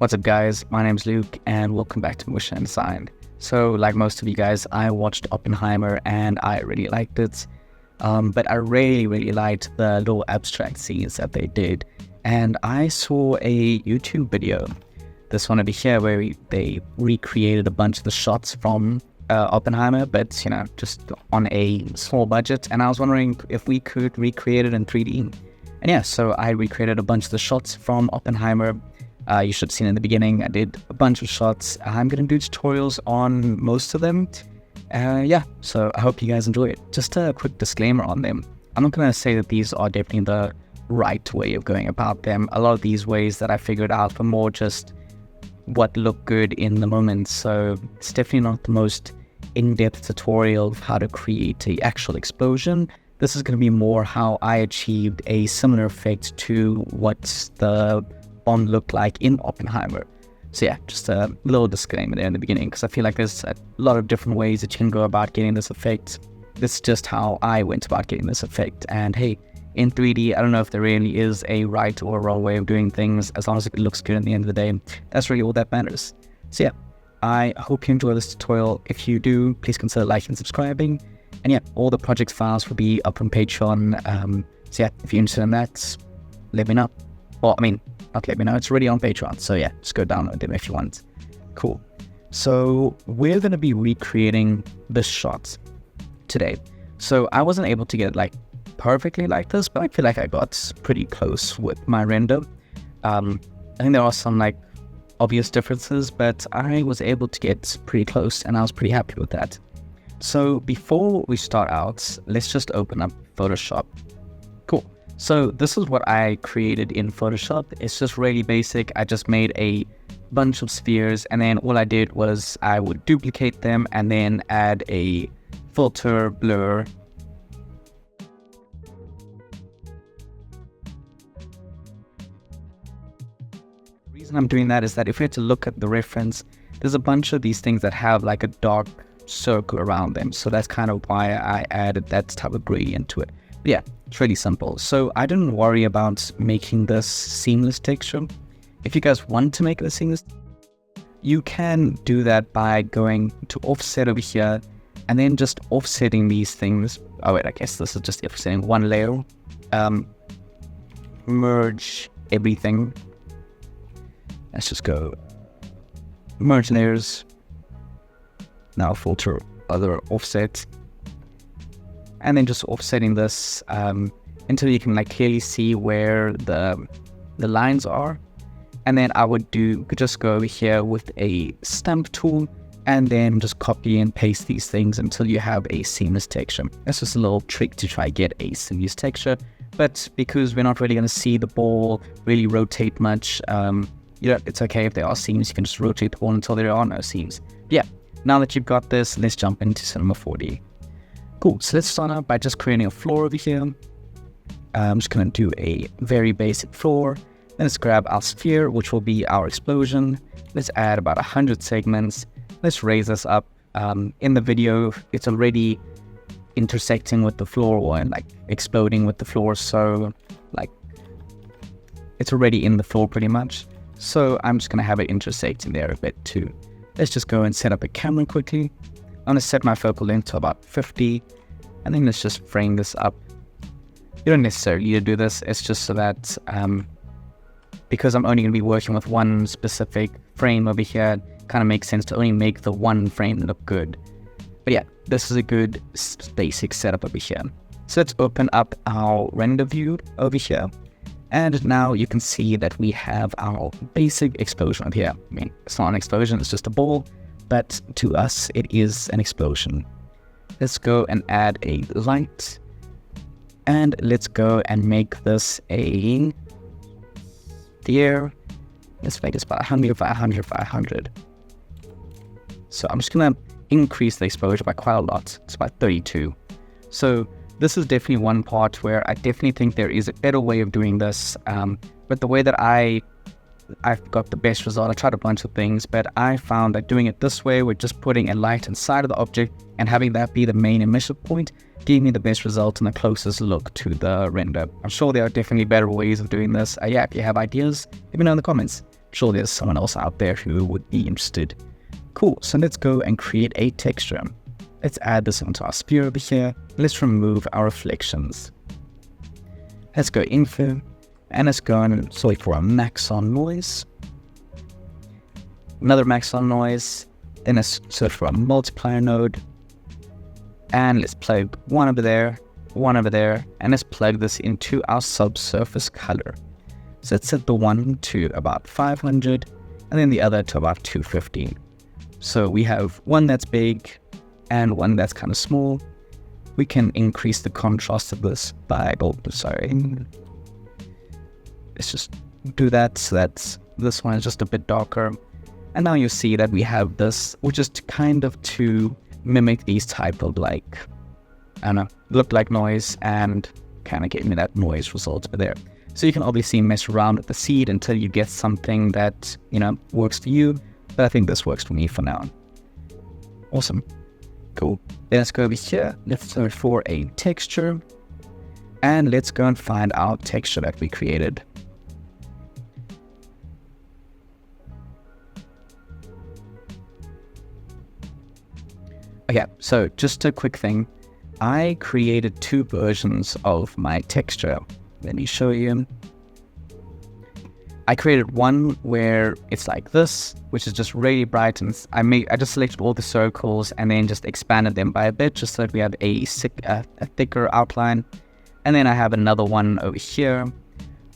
What's up guys, my name's Luke and welcome back to Motion and Design. So like most of you guys, I watched Oppenheimer and I really liked it. But I really liked the little abstract scenes that they did. And I saw a YouTube video, this one over here, where they recreated a bunch of the shots from Oppenheimer, but just on a small budget. And I was wondering if we could recreate it in 3D. And yeah, so I recreated a bunch of the shots from Oppenheimer. You should have seen in the beginning, I did a bunch of shots. I'm going to do tutorials on most of them. So I hope you guys enjoy it. Just a quick disclaimer on them. I'm not going to say that these are definitely the right way of going about them. A lot of these ways that I figured out were more just what looked good in the moment. So it's definitely not the most in-depth tutorial of how to create an actual explosion. This is going to be more how I achieved a similar effect to what the bomb looked like in Oppenheimer. So yeah, just a little disclaimer there in the beginning, because I feel like there's a lot of different ways that you can go about getting this effect. This is just how I went about getting this effect. And hey, in 3D, I don't know if there really is a right or a wrong way of doing things. As long as it looks good at the end of the day, that's really all that matters. So yeah, I hope you enjoy this tutorial. If you do, please consider liking and subscribing. And yeah, all the project files will be up on Patreon. So yeah, if you're interested in that, let me know. Well, I mean, not let me know, it's already on Patreon. So yeah, just go download them if you want. Cool. So we're going to be recreating this shot today. So I wasn't able to get it like perfectly like this, but I feel like I got pretty close with my render. I think there are some like obvious differences, but I was able to get pretty close and I was pretty happy with that. So before we start out, let's just open up Photoshop. Cool. So this is what I created in Photoshop. It's just really basic. I just made a bunch of spheres, and then all I did was I would duplicate them and then add a filter, blur. The reason I'm doing that is that if we had to look at the reference, there's a bunch of these things that have like a dark circle around them. So that's kind of why I added that type of gradient to it. But yeah, it's really simple. So I didn't worry about making this seamless texture. If you guys want to make it a seamless, you can do that by going to offset over here and then just offsetting these things. Oh wait, I guess this is just offsetting one layer. Merge everything. Let's just go merge layers. Now filter other offset. And then just offsetting this until you can like clearly see where the lines are. And then I would just go over here with a stamp tool and then just copy and paste these things until you have a seamless texture. That's just a little trick to try get a seamless texture. But because we're not really going to see the ball really rotate much, it's okay if there are seams. You can just rotate the ball until there are no seams. Yeah, now that you've got this, let's jump into Cinema 4D. Cool, so let's start out by just creating a floor over here. I'm just going to do a very basic floor. Then let's grab our sphere, which will be our explosion. Let's add about 100 segments. Let's raise this up. In the video, it's already intersecting with the floor and like exploding with the floor. So like it's already in the floor pretty much. So I'm just going to have it intersecting there a bit too. Let's just go and set up a camera quickly. I'm going to set my focal length to about 50, and then let's just frame this up. You don't necessarily need to do this, it's just so that, because I'm only going to be working with one specific frame over here, it kind of makes sense to only make the one frame look good. But yeah, this is a good basic setup over here. So let's open up our render view over here. And now you can see that we have our basic explosion over here. I mean, it's not an explosion, it's just a ball. But to us, it is an explosion. Let's go and add a light. And let's go and make this a sphere. Let's make this about 100 by 100 by 100. So I'm just going to increase the exposure by quite a lot. It's about 32. So this is definitely one part where I definitely think there is a better way of doing this. But the way that I've got the best result. I tried a bunch of things, but I found that doing it this way with just putting a light inside of the object and having that be the main emission point gave me the best result and the closest look to the render. I'm sure there are definitely better ways of doing this. Yeah, if you have ideas, let me know in the comments. Sure, there's someone else out there who would be interested. Cool, so let's go and create a texture. Let's add this onto our sphere over here. Let's remove our reflections. Let's go info, and let's go and select for a max on noise. Another max on noise. Then let's search for a multiplier node. And let's plug one over there, and let's plug this into our subsurface color. So let's set the one to about 500, and then the other to about 250. So we have one that's big and one that's kind of small. We can increase the contrast of this by, let's just do that so that this one is just a bit darker. And now you see that we have this, which is kind of to mimic these type of like, I don't know, look like noise and kind of give me that noise result over there. So you can obviously mess around with the seed until you get something that, works for you. But I think this works for me for now. Awesome. Cool. Then let's go over here. Let's search for a texture. And let's go and find our texture that we created. Okay, so just a quick thing. I created two versions of my texture. Let me show you. I created one where it's like this, which is just really bright, and I just selected all the circles and then just expanded them by a bit, just so that we have a thicker outline. And then I have another one over here,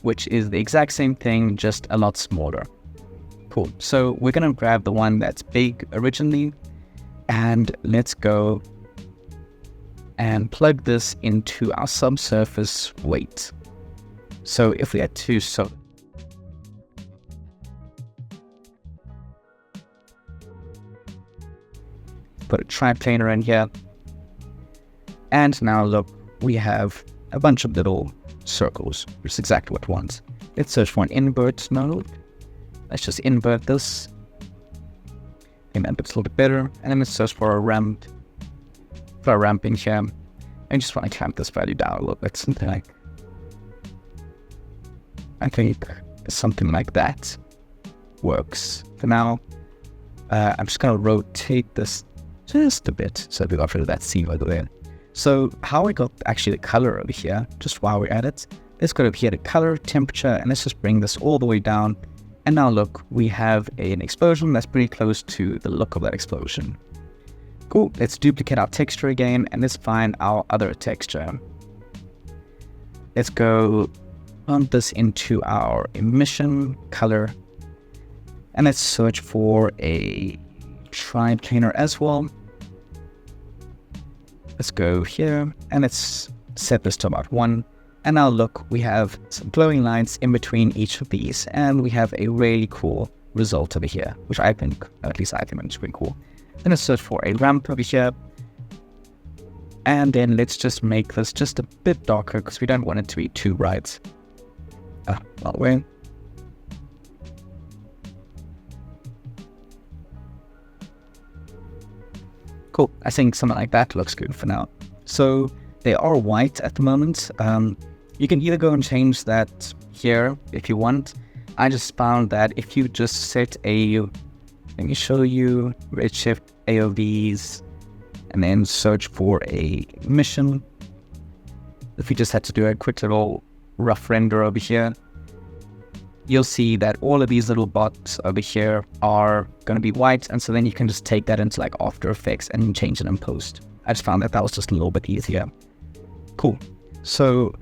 which is the exact same thing, just a lot smaller. Cool. So we're gonna grab the one that's big originally, and let's go and plug this into our subsurface weight. So if we had to, put a triplanar in here. And now look, we have a bunch of little circles, which is exactly what we want. Let's search for an invert node. Let's just invert this. And that looks a little bit better. And then let's search for a ramp. For a ramp in here. And just want to clamp this value down a little bit. Something like, I think something like that works. For now, I'm just going to rotate this just a bit so we got rid of that seam over there. So how I got actually the color over here, just while we're at it, let's go over here to color, temperature, and let's just bring this all the way down. And now look, we have an explosion that's pretty close to the look of that explosion. Cool, let's duplicate our texture again, and let's find our other texture. Let's go pump this into our emission color, and let's search for a triplanar as well. Let's go here, and let's set this to about 1. And now look, we have some glowing lines in between each of these, and we have a really cool result over here, which I think, at least I think it's pretty cool. Then let's search for a ramp over here. And then let's just make this just a bit darker, because we don't want it to be too bright. Well, wait. Cool, I think something like that looks good for now. So they are white at the moment. You can either go and change that here if you want. I just found that if you just set let me show you, redshift AOVs, and then search for a emission. If you just had to do a quick little rough render over here, you'll see that all of these little bots over here are going to be white, and so then you can just take that into like After Effects and change it in post. I just found that was just a little bit easier. Cool. So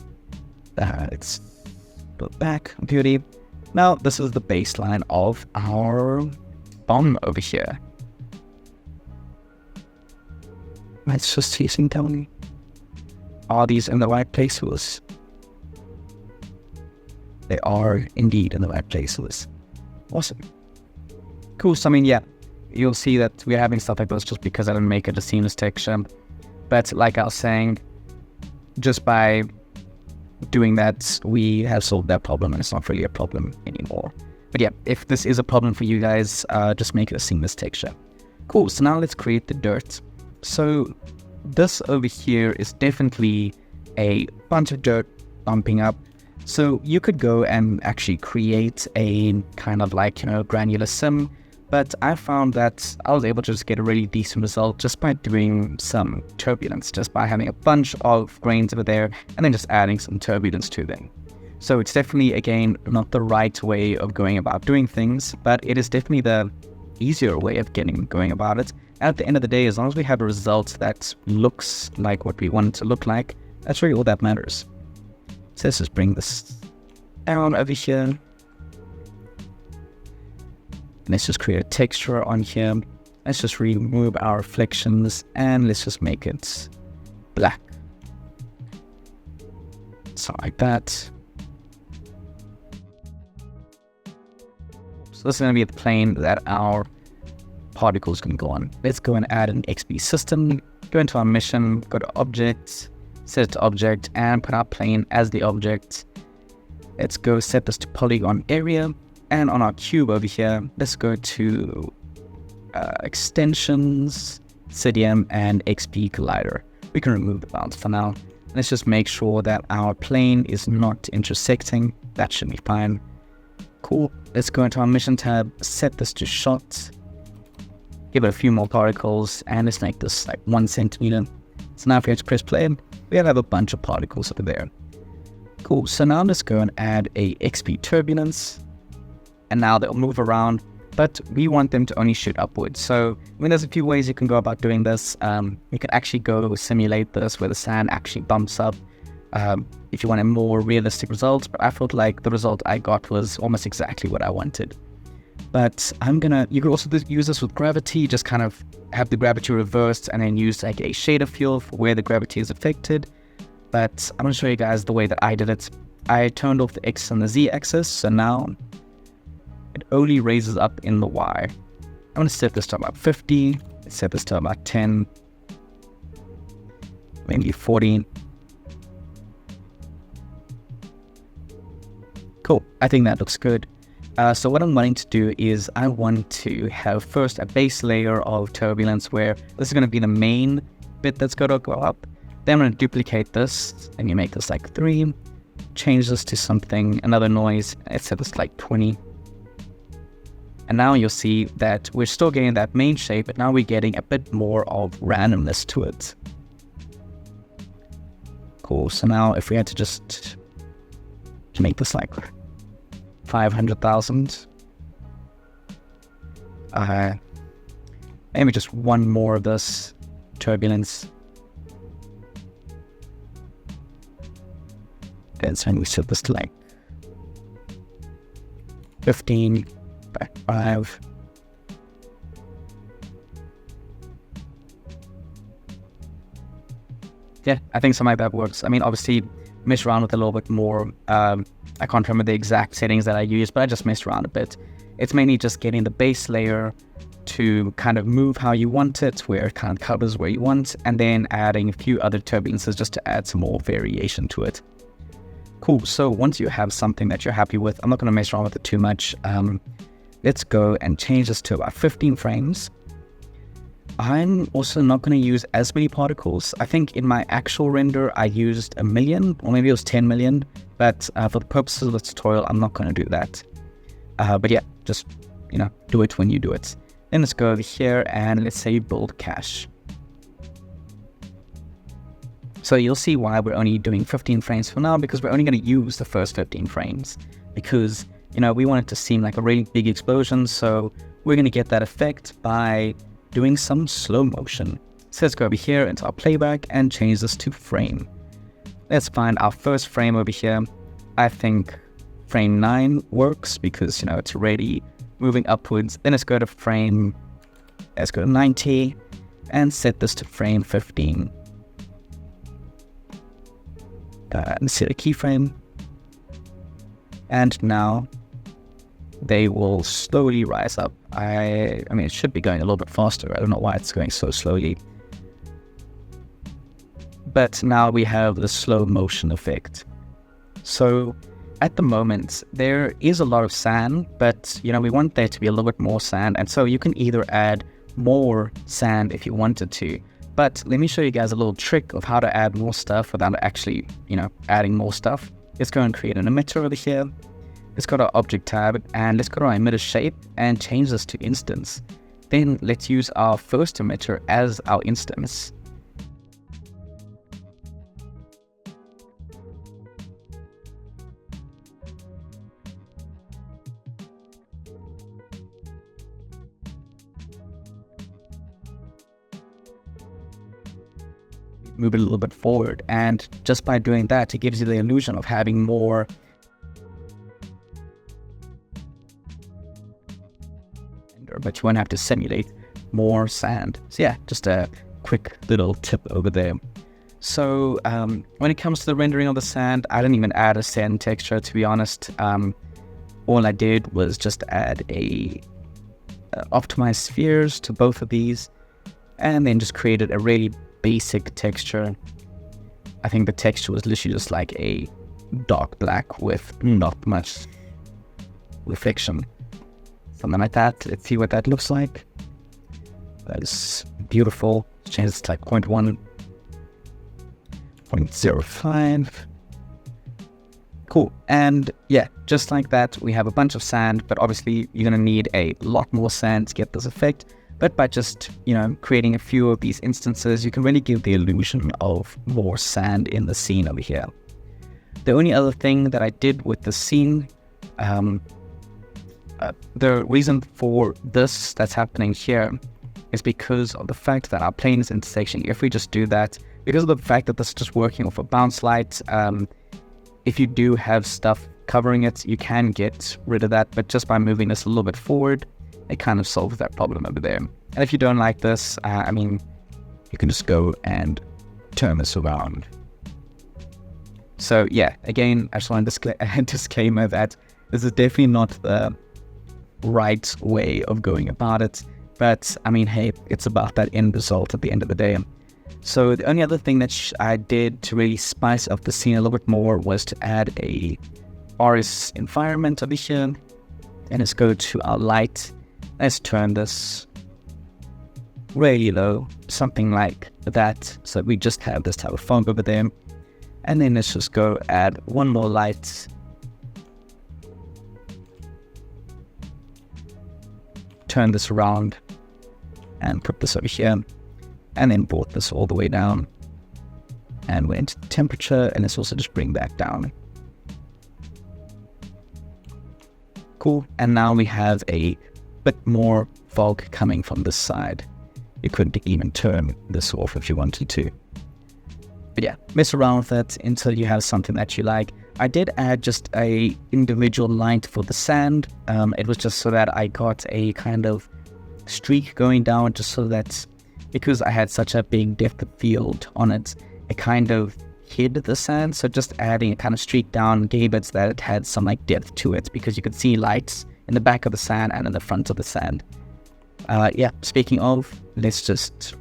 let's go back, beauty. Now this is the baseline of our bomb over here. Let's just see and tell me, are these in the right places? They are indeed in the right places. Awesome. Cool. So I mean, yeah, you'll see that we're having stuff like this just because I didn't make it a seamless texture. But like I was saying, just by doing that, we have solved that problem, and it's not really a problem anymore. But yeah, if this is a problem for you guys, just make it a seamless texture. Cool. So now let's create the dirt. So this over here is definitely a bunch of dirt bumping up. So you could go and actually create a kind of like, granular sim, but I found that I was able to just get a really decent result just by doing some turbulence, just by having a bunch of grains over there and then just adding some turbulence to them. So it's definitely, again, not the right way of going about doing things, but it is definitely the easier way of going about it. And at the end of the day, as long as we have a result that looks like what we want it to look like, that's really all that matters. So let's just bring this down over here. Let's just create a texture on here. Let's just remove our reflections and let's just make it black. So like that. So this is going to be the plane that our particles can go on. Let's go and add an XP system. Go into our mission, go to objects, set it to object, and put our plane as the object. Let's go set this to polygon area. And on our cube over here, let's go to extensions, CDM, and XP collider. We can remove the bounds for now. Let's just make sure that our plane is not intersecting. That should be fine. Cool. Let's go into our mission tab, set this to shot, give it a few more particles, and let's make this like 1 centimeter. So now if we have to press play, we have a bunch of particles over there. Cool. So now let's go and add a XP turbulence. And now they'll move around, but we want them to only shoot upwards. So, there's a few ways you can go about doing this. You can actually go simulate this where the sand actually bumps up if you want a more realistic result. But I felt like the result I got was almost exactly what I wanted. But you could also use this with gravity, just kind of have the gravity reversed and then use like a shader field for where the gravity is affected. But I'm going to show you guys the way that I did it. I turned off the X and the Z axis, so now it only raises up in the Y. I'm going to set this to about 50. Let's set this to about 10. Maybe 40. Cool. I think that looks good. So what I'm wanting to do is I want to have first a base layer of turbulence where this is going to be the main bit that's going to go up. Then I'm going to duplicate this and you make this like 3. Change this to something, another noise. Let's set this like 20. And now you'll see that we're still getting that main shape, but now we're getting a bit more of randomness to it. Cool. So now if we had to just make this like 500,000, maybe just one more of this turbulence. And so we set this to like 15. 5. Yeah, I think something like that works. Obviously, mess around with a little bit more. I can't remember the exact settings that I used, but I just messed around a bit. It's mainly just getting the base layer to kind of move how you want it, where it kind of covers where you want, and then adding a few other turbulences just to add some more variation to it. Cool. So once you have something that you're happy with, I'm not going to mess around with it too much. Let's go and change this to about 15 frames. I'm also not going to use as many particles. I think in my actual render, I used 1 million, or maybe it was 10 million. But for the purposes of the tutorial, I'm not going to do that. But yeah, just, do it when you do it. Then let's go over here and let's say build cache. So you'll see why we're only doing 15 frames for now, because we're only going to use the first 15 frames. Because we want it to seem like a really big explosion, so we're going to get that effect by doing some slow motion. So let's go over here into our playback and change this to frame. Let's find our first frame over here. I think frame 9 works because, it's already moving upwards. Then let's go to 90 and set this to frame 15. And set a keyframe. And now they will slowly rise up. It should be going a little bit faster. I don't know why it's going so slowly. But now we have the slow motion effect. So at the moment, there is a lot of sand, but we want there to be a little bit more sand. And so you can either add more sand if you wanted to. But let me show you guys a little trick of how to add more stuff without actually, adding more stuff. Let's go and create an emitter over here. Let's go to our object tab and let's go to our emitter shape and change this to instance. Then let's use our first emitter as our instance. Move it a little bit forward, and just by doing that, it gives you the illusion of having more but you won't have to simulate more sand. So yeah, just a quick little tip over there. So when it comes to the rendering of the sand, I didn't even add a sand texture, to be honest. All I did was just add a optimized spheres to both of these, and then just created a really basic texture. I think the texture was literally just like a dark black with not much reflection. Something like that. Let's see what that looks like. That is beautiful. Change this to like 0.1, 0.05. Cool. And yeah, just like that, we have a bunch of sand, but obviously you're going to need a lot more sand to get this effect. But by just, creating a few of these instances, you can really give the illusion of more sand in the scene over here. The only other thing that I did with the scene, the reason for this that's happening here is because of the fact that our plane is intersecting. If we just do that, because of the fact that this is just working off a bounce light, if you do have stuff covering it, you can get rid of that, but just by moving this a little bit forward, it kind of solves that problem over there. And if you don't like this, you can just go and turn this around. So yeah, again, I just want to disclaimer that this is definitely not the right way of going about it. But hey, it's about that end result at the end of the day. So the only other thing that I did to really spice up the scene a little bit more was to add a RS environment over here. And let's go to our light. Let's turn this really low, something like that, so we just have this type of fog over there. And then let's just go add one more light. Turn this around and put this over here, and then brought this all the way down. And we're into temperature, and let's also just bring that down. Cool, and now we have a bit more fog coming from this side. You could even turn this off if you wanted to. But yeah, mess around with it until you have something that you like. I did add just a individual light for the sand. It was just so that I got a kind of streak going down, just so that because I had such a big depth of field on it, it kind of hid the sand. So just adding a kind of streak down gave it that it had some like depth to it, because you could see lights in the back of the sand and in the front of the sand. Yeah, speaking of, let's just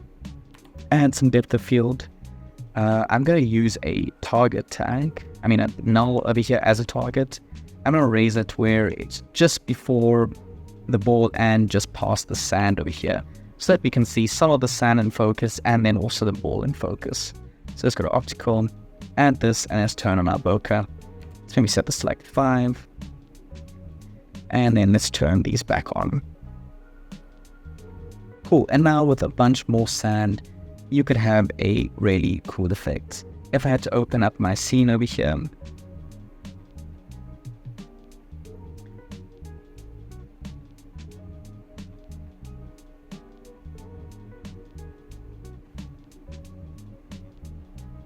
add some depth of field. I'm going to use a target tag, a null over here as a target. I'm going to raise it where it's just before the ball and just past the sand over here, so that we can see some of the sand in focus and then also the ball in focus. So let's go to optical, add this, and let's turn on our bokeh. So maybe set this to like 5. And then let's turn these back on. Cool, and now with a bunch more sand, you could have a really cool effect. If I had to open up my scene over here,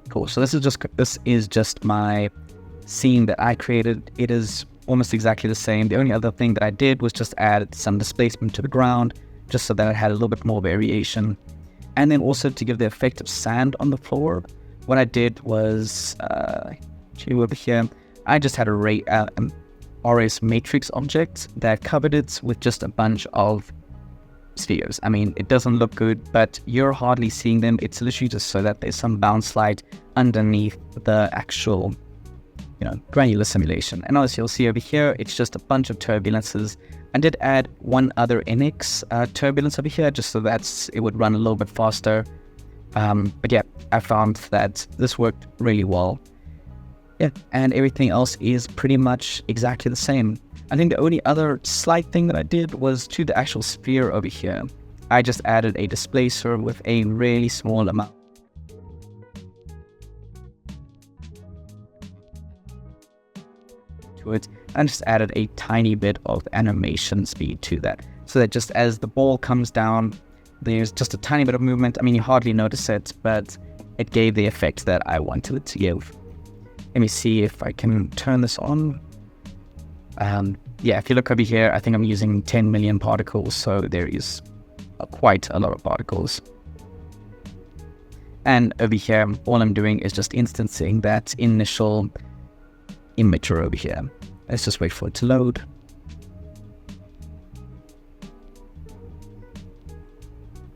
cool, so this is just my scene that I created. It is almost exactly the same. The only other thing that I did was just add some displacement to the ground, just so that it had a little bit more variation. And then also to give the effect of sand on the floor, what I did was, over here, I just had a RS matrix object that covered it with just a bunch of spheres. It doesn't look good, but you're hardly seeing them. It's literally just so that there's some bounce light underneath the actual, granular simulation. And as you'll see over here, it's just a bunch of turbulences. I did add one other NX turbulence over here, just so that it would run a little bit faster. But yeah, I found that this worked really well. yeah, and everything else is pretty much exactly the same. I think the only other slight thing that I did was to the actual sphere over here. I just added a displacer with a really small amount to it, and just added a tiny bit of animation speed to that, so that just as the ball comes down, there's just a tiny bit of movement. I mean, you hardly notice it, but it gave the effect that I wanted it to give. Let me see if I can turn this on. Yeah, if you look over here, I think I'm using 10 million particles, so there is quite a lot of particles. And over here, all I'm doing is just instancing that initial emitter over here. Let's just wait for it to load.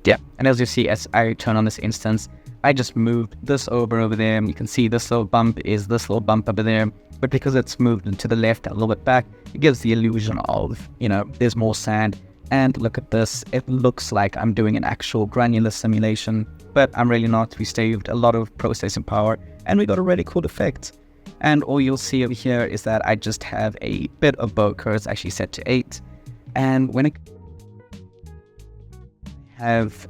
Yeah, and as you see, as I turn on this instance, I just moved this over there. You can see this little bump is this little bump over there, but because it's moved to the left a little bit back, it gives the illusion of, there's more sand. And look at this, it looks like I'm doing an actual granular simulation, but I'm really not. We saved a lot of processing power, and we got a really cool effect. And all you'll see over here is that I just have a bit of bokeh. It's actually set to 8, and when it have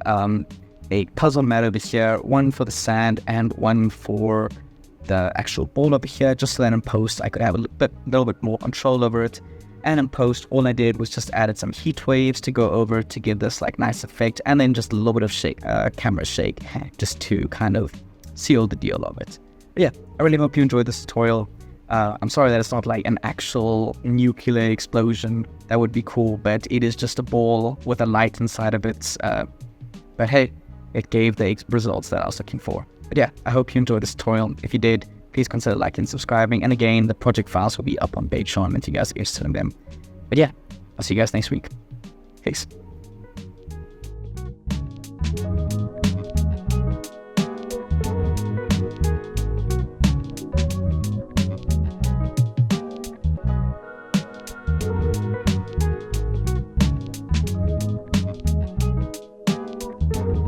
a puzzle mat over here, one for the sand and one for the actual ball over here, just so that in post I could have a little bit more control over it. And in post, all I did was just added some heat waves to go over to give this like nice effect, and then just a little bit of camera shake just to kind of seal the deal of it. But yeah, I really hope you enjoyed this tutorial. I'm sorry that it's not like an actual nuclear explosion. That would be cool, but it is just a ball with a light inside of it. But hey, it gave the results that I was looking for. But yeah, I hope you enjoyed this tutorial. If you did, please consider liking and subscribing. And again, the project files will be up on Patreon if you guys are interested in them. But yeah, I'll see you guys next week. Peace.